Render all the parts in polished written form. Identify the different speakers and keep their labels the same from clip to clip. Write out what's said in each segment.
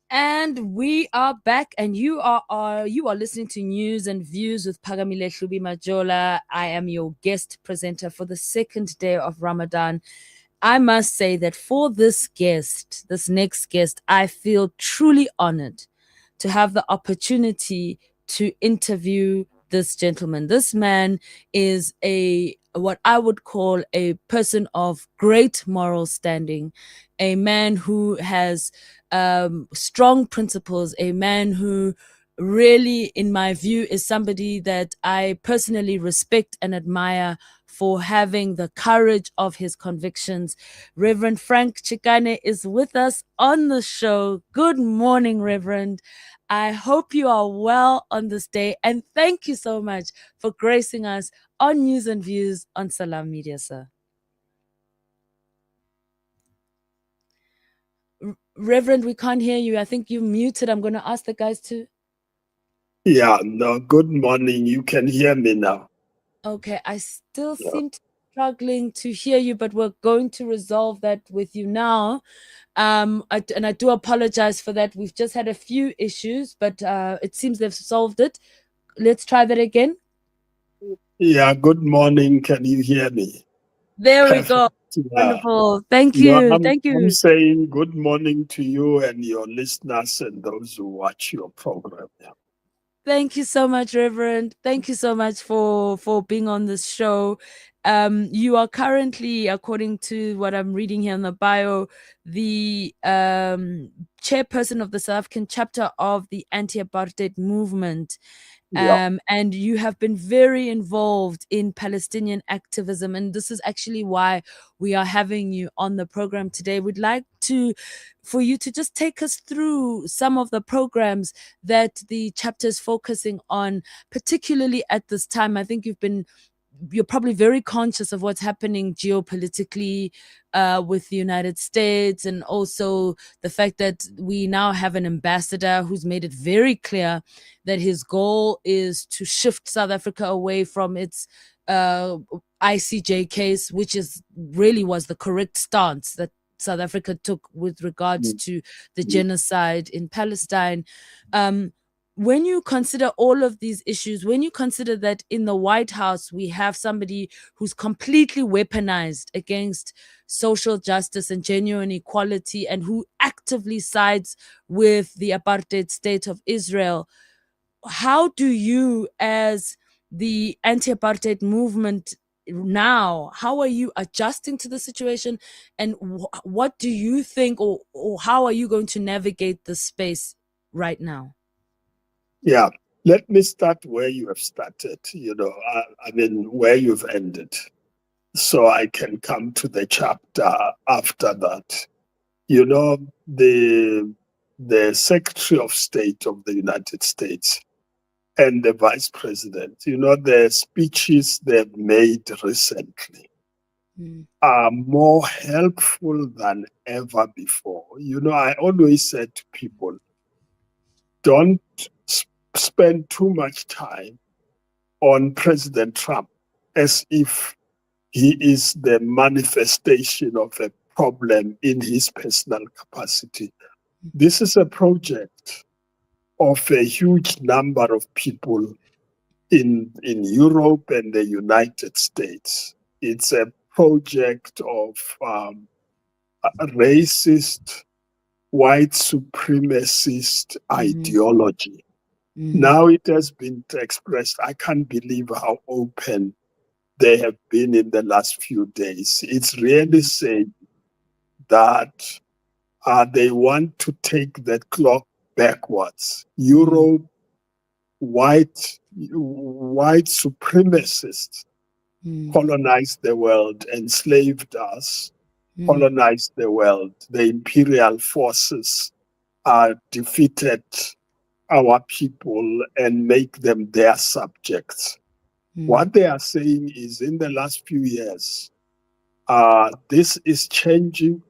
Speaker 1: And we are back, and you are listening to News and Views with Pagamile Hlubi Majola. I am your guest presenter for the second day of Ramadan. I must say that for this next guest, I feel truly honored to have the opportunity to interview this gentleman. This man is a what I would call a person of great moral standing, a man who has strong principles, a man who really, in my view, is somebody that I personally respect and admire for having the courage of his convictions. Reverend Frank Chikane is with us on the show. Good morning, Reverend. I hope you are well on this day, and thank you so much for gracing us on News and Views on Salam Media, sir. Reverend, we can't hear you. I think you're muted. I'm going to ask the guys to.
Speaker 2: Yeah, no, good morning. You can hear me now.
Speaker 1: Okay, I still seem to be struggling to hear you, but we're going to resolve that with you now. And I do apologize for that. We've just had a few issues, but it seems they've solved it. Let's try that again.
Speaker 2: Yeah, good morning. Can you hear me?
Speaker 1: There we
Speaker 2: Perfect.
Speaker 1: go.
Speaker 2: Yeah.
Speaker 1: Wonderful. Thank
Speaker 2: No,
Speaker 1: you.
Speaker 2: I'm,
Speaker 1: Thank you.
Speaker 2: I'm saying good morning to you and your listeners and those who watch your program. Yeah.
Speaker 1: Thank you so much, Reverend. Thank you so much for being on this show. You are currently, according to what I'm reading here in the bio, the chairperson of the South African chapter of the Anti-Apartheid movement.
Speaker 2: Yeah.
Speaker 1: And you have been very involved in Palestinian activism. And this is actually why we are having you on the program today. We'd like for you to just take us through some of the programs that the chapter is focusing on, particularly at this time. I think you're probably very conscious of what's happening geopolitically with the United States, and also the fact that we now have an ambassador who's made it very clear that his goal is to shift South Africa away from its ICJ case, which is really was the correct stance that South Africa took with regards to the genocide in Palestine. When you consider all of these issues, when you consider that in the White House we have somebody who's completely weaponized against social justice and genuine equality, and who actively sides with the apartheid state of Israel, how do you, as the anti-apartheid movement now, how are you adjusting to the situation, and what do you think, or how are you going to navigate this space right now?
Speaker 2: Yeah. Let me start where you have started, I mean, where you've ended, so I can come to the chapter after that. You know, the Secretary of State of the United States and the Vice President, the speeches they've made recently are more helpful than ever before. I always said to people, don't spend too much time on President Trump as if he is the manifestation of a problem in his personal capacity. This is a project of a huge number of people in Europe and the United States. It's a project of racist, white supremacist ideology. Now it has been expressed. I can't believe how open they have been in the last few days. It's really saying that they want to take that clock backwards. Europe, white supremacists colonized the world, enslaved us, colonized the world. The imperial forces defeated our people and make them their subjects. What they are saying is, in the last few years, this is changing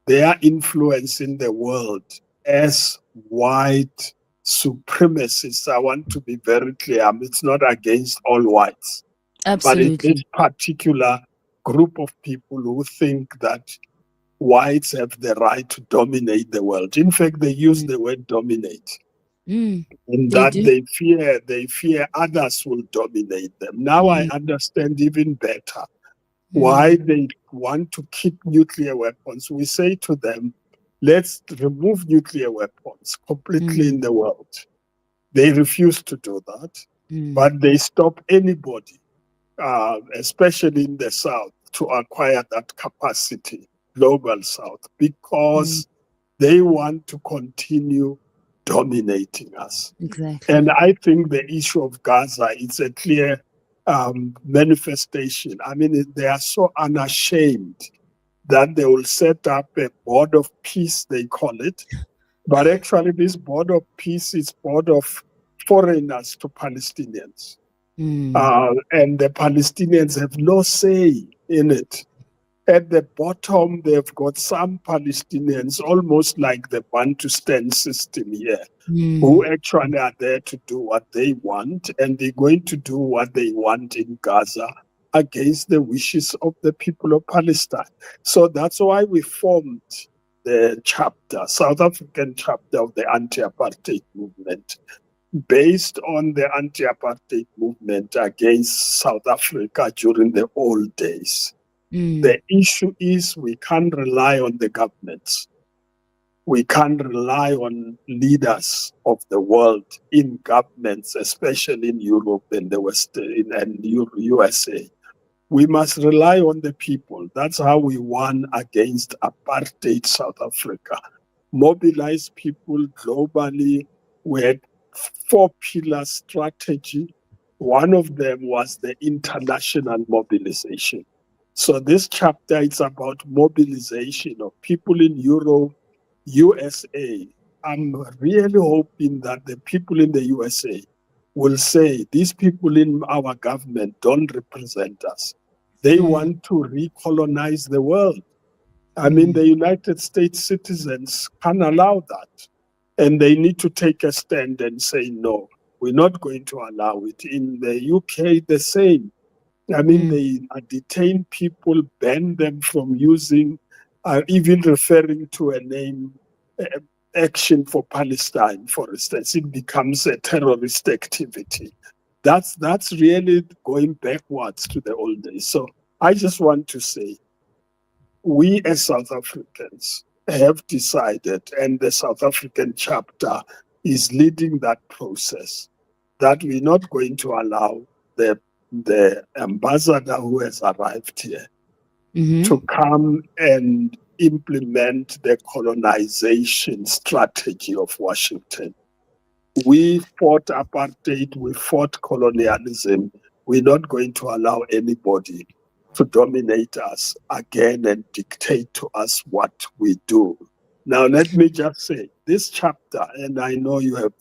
Speaker 2: their influence in the world as white supremacists. I want to be very clear. It's not against all whites.
Speaker 1: Absolutely.
Speaker 2: But it's this particular group of people who think that whites have the right to dominate the world. In fact, they use the word dominate.
Speaker 1: Mm.
Speaker 2: In
Speaker 1: They
Speaker 2: that
Speaker 1: do.
Speaker 2: they fear others will dominate them. Now I
Speaker 1: Mm.
Speaker 2: understand even better why
Speaker 1: Mm.
Speaker 2: they want to keep nuclear weapons. We say to them, let's remove nuclear weapons completely
Speaker 1: Mm.
Speaker 2: in the world. They refuse to do that,
Speaker 1: Mm.
Speaker 2: but they stop anybody, especially in the South, to acquire that capacity, global South,
Speaker 1: Mm.
Speaker 2: because they want to continue dominating us.
Speaker 1: Exactly.
Speaker 2: And I think the issue of Gaza is a clear manifestation. I mean, they are so unashamed that they will set up a board of peace, they call it. But actually, this board of peace is board of foreigners to Palestinians.
Speaker 1: Mm.
Speaker 2: And the Palestinians have no say in it. At the bottom, they've got some Palestinians, almost like the Bantustan system here, who
Speaker 1: Mm.
Speaker 2: actually are there to do what they want, and they're going to do what they want in Gaza against the wishes of the people of Palestine. So that's why we formed the chapter, South African chapter of the Anti-Apartheid movement, based on the anti-apartheid movement against South Africa during the old days.
Speaker 1: Mm.
Speaker 2: The issue is we can't rely on the governments. We can't rely on leaders of the world in governments, especially in Europe and the West and USA. We must rely on the people. That's how we won against apartheid South Africa. Mobilize people globally. We had four-pillar strategy. One of them was the international mobilization. So this chapter is about mobilization of people in Europe, USA. I'm really hoping that the people in the USA will say these people in our government don't represent us. They
Speaker 1: Mm.
Speaker 2: want to recolonize the world. I mean,
Speaker 1: Mm.
Speaker 2: the United States citizens can't allow that. And they need to take a stand and say, no, we're not going to allow it. In the UK, the same. I mean,
Speaker 1: Mm.
Speaker 2: they detain people, ban them from using, even referring to a name, uh, Action for Palestine, for instance. It becomes a terrorist activity. That's really going backwards to the old days. So I just want to say, we as South Africans have decided, and the South African chapter is leading that process, that we're not going to allow the ambassador who has arrived here
Speaker 1: Mm-hmm.
Speaker 2: to come and implement the colonization strategy of Washington. We fought apartheid, we fought colonialism. We're not going to allow anybody to dominate us again and dictate to us what we do. Now, let me just say this chapter, and I know you have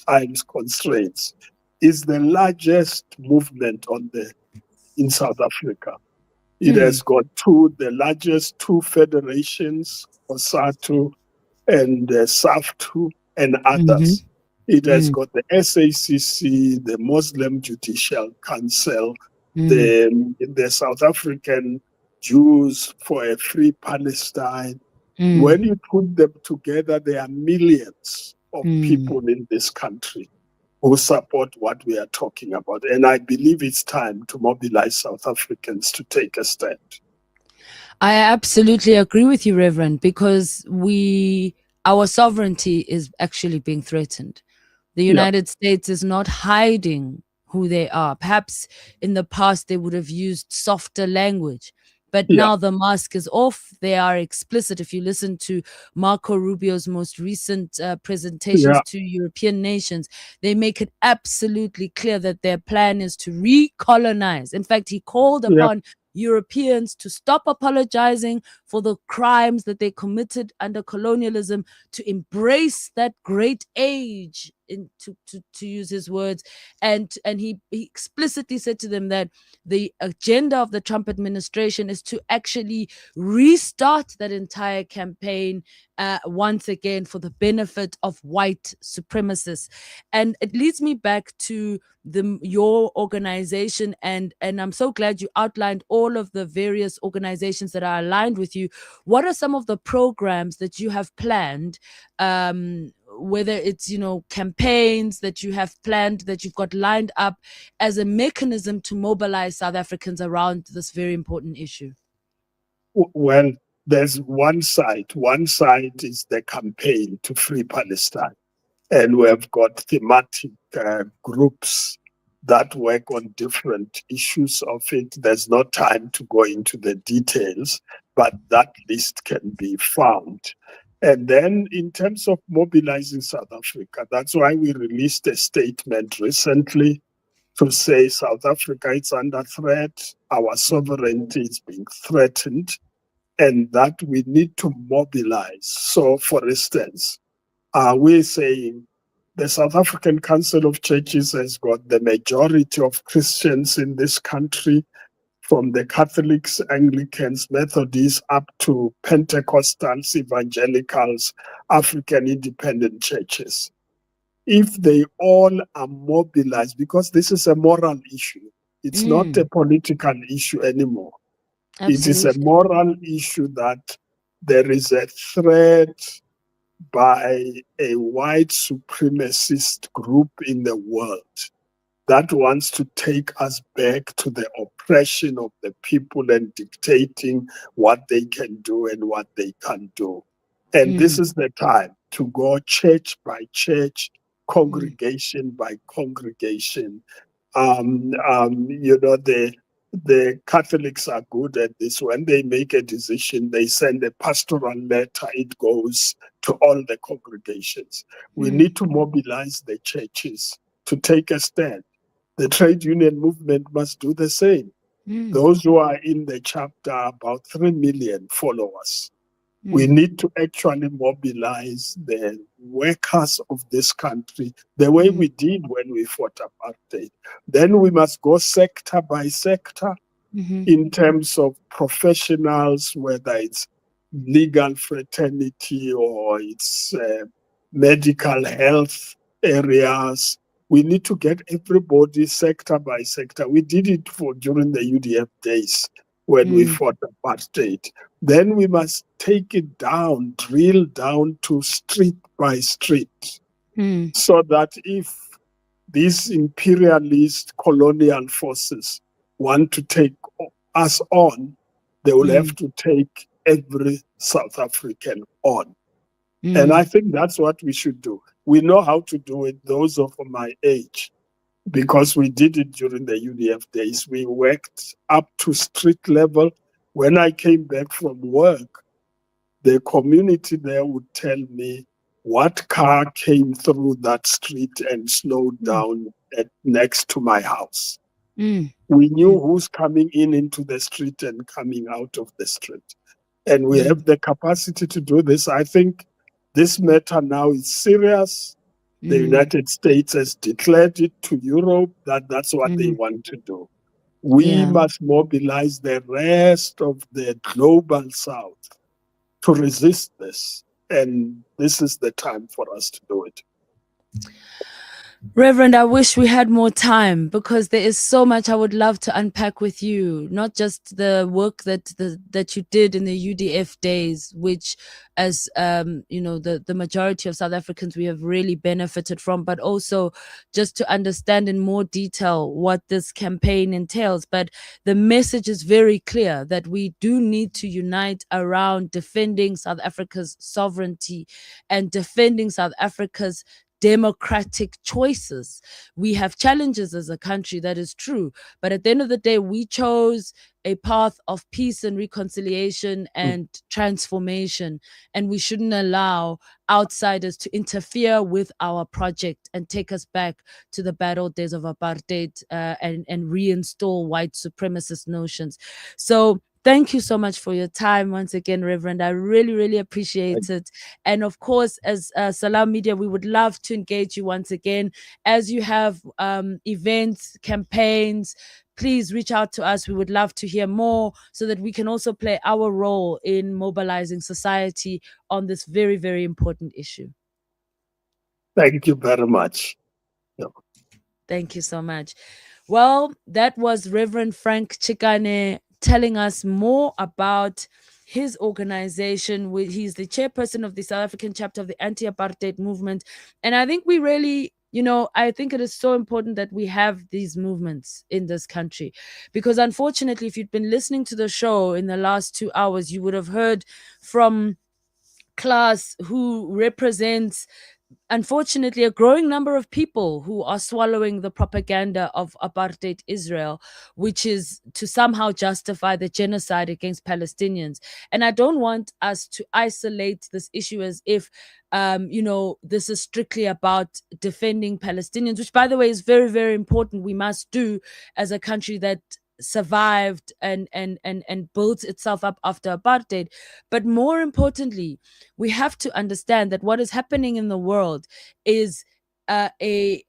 Speaker 2: times constraints, is the largest movement in South Africa. It
Speaker 1: Mm.
Speaker 2: has got the largest two federations, COSATU and SAFTU and
Speaker 1: Mm-hmm.
Speaker 2: others. It has
Speaker 1: Mm.
Speaker 2: got the SACC, the Muslim Judicial Council,
Speaker 1: Mm.
Speaker 2: the South African Jews for a Free Palestine.
Speaker 1: Mm.
Speaker 2: When you put them together, there are millions of
Speaker 1: Mm.
Speaker 2: people in this country who support what we are talking about. And I believe it's time to mobilize South Africans to take a stand.
Speaker 1: I absolutely agree with you, Reverend, because our sovereignty is actually being threatened. The
Speaker 2: Yeah,
Speaker 1: United States is not hiding who they are. Perhaps in the past they would have used softer language, but
Speaker 2: yeah,
Speaker 1: now the mask is off. They are explicit. If you listen to Marco Rubio's most recent presentations
Speaker 2: yeah,
Speaker 1: to European nations, they make it absolutely clear that their plan is to recolonize. In fact, he called
Speaker 2: yeah,
Speaker 1: upon Europeans to stop apologizing for the crimes that they committed under colonialism, to embrace that great age, to use his words, and he explicitly said to them that the agenda of the Trump administration is to actually restart that entire campaign once again for the benefit of white supremacists. And it leads me back to your organization, and I'm so glad you outlined all of the various organizations that are aligned with you, you. What are some of the programs that you have planned? Whether it's, you know, campaigns that you have planned, that you've got lined up as a mechanism to mobilize South Africans around this very important issue?
Speaker 2: Well, there's one side. One side is the campaign to free Palestine. And we've got thematic groups that work on different issues of it. There's no time to go into the details, but that list can be found. And then in terms of mobilizing South Africa, that's why we released a statement recently to say South Africa is under threat, our sovereignty is being threatened, and that we need to mobilize. So, for instance, we're saying the South African Council of Churches has got the majority of Christians in this country, from the Catholics, Anglicans, Methodists, up to Pentecostals, Evangelicals, African independent churches. If they all are mobilized, because this is a moral issue, it's not a political issue anymore. It is a
Speaker 1: Absolutely.
Speaker 2: moral issue that there is a threat by a white supremacist group in the world that wants to take us back to the oppression of the people and dictating what they can do and what they can't do. And this is the time to go church by church, congregation by congregation. You know, the Catholics are good at this. When they make a decision, they send a pastoral letter. It goes to all the congregations. We need to mobilize the churches to take a stand. The trade union movement must do the same. Those who are in the chapter, about 3 million followers. We need to actually mobilize the workers of this country the way we did when we fought apartheid. Then we must go sector by sector in terms of professionals, whether it's legal fraternity or it's medical health areas. We need to get everybody sector by sector. We did it during the UDF days when we fought apartheid. Then we must take it down, drill down to street by street, so that if these imperialist colonial forces want to take us on, they will have to take every South African on. And I think that's what we should do. We know how to do it, those of my age, because we did it during the UDF days. We worked up to street level. When I came back from work, the community there would tell me what car came through that street and slowed down next to my house. We knew who's coming into the street and coming out of the street. And we have the capacity to do this. I think this matter now is serious. The United States has declared it to Europe that that's what they want to do. We must mobilize the rest of the global South to resist this. And this is the time for us to do it.
Speaker 1: Reverend, I wish we had more time, because there is so much I would love to unpack with you. Not just the work that you did in the UDF days, which, as you know, the majority of South Africans we have really benefited from, but also just to understand in more detail what this campaign entails. But the message is very clear that we do need to unite around defending South Africa's sovereignty and defending South Africa's democratic choices. We have challenges as a country, that is true, but at the end of the day, we chose a path of peace and reconciliation and transformation, and we shouldn't allow outsiders to interfere with our project and take us back to the bad old days of apartheid and reinstall white supremacist notions. So thank you so much for your time once again, Reverend. I really, really appreciate it. And of course, as Salam Media, we would love to engage you once again. As you have events, campaigns, please reach out to us. We would love to hear more so that we can also play our role in mobilizing society on this very, very important issue.
Speaker 2: Thank you very much.
Speaker 1: Thank you so much. Well, that was Reverend Frank Chikane telling us more about his organization. He's the chairperson of the South African chapter of the Anti-Apartheid movement. And I think we really, I think it is so important that we have these movements in this country, because unfortunately, if you'd been listening to the show in the last 2 hours, you would have heard from class who represents, unfortunately, a growing number of people who are swallowing the propaganda of apartheid Israel, which is to somehow justify the genocide against Palestinians. And I don't want us to isolate this issue as if, this is strictly about defending Palestinians, which, by the way, is very, very important. We must do as a country that survived and built itself up after apartheid. But more importantly, we have to understand that what is happening in the world is a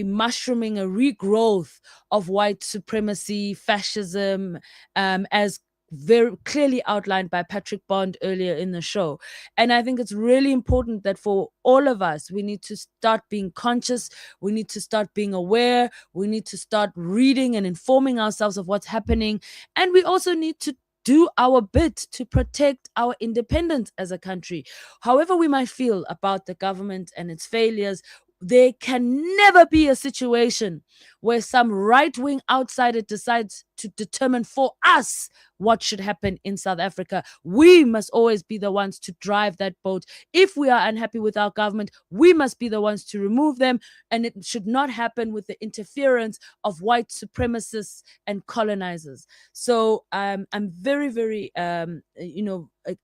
Speaker 1: mushrooming, a regrowth of white supremacy, fascism, as very clearly outlined by Patrick Bond earlier in the show. And I think it's really important that for all of us, we need to start being conscious, we need to start being aware, we need to start reading and informing ourselves of what's happening. And we also need to do our bit to protect our independence as a country. However, we might feel about the government and its failures, there can never be a situation where some right wing outsider decides to determine for us what should happen in South Africa. We must always be the ones to drive that boat. If we are unhappy with our government, we must be the ones to remove them. And it should not happen with the interference of white supremacists and colonizers. So I'm very, very,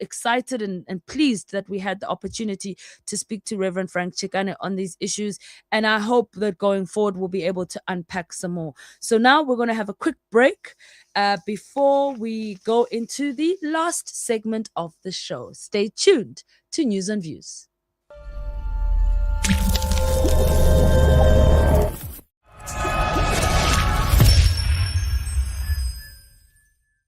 Speaker 1: excited and pleased that we had the opportunity to speak to Reverend Frank Chikane on these issues. And I hope that going forward, we'll be able to unpack some more. So now we're going to have a quick break before we go into the last segment of the show. Stay tuned to News and Views.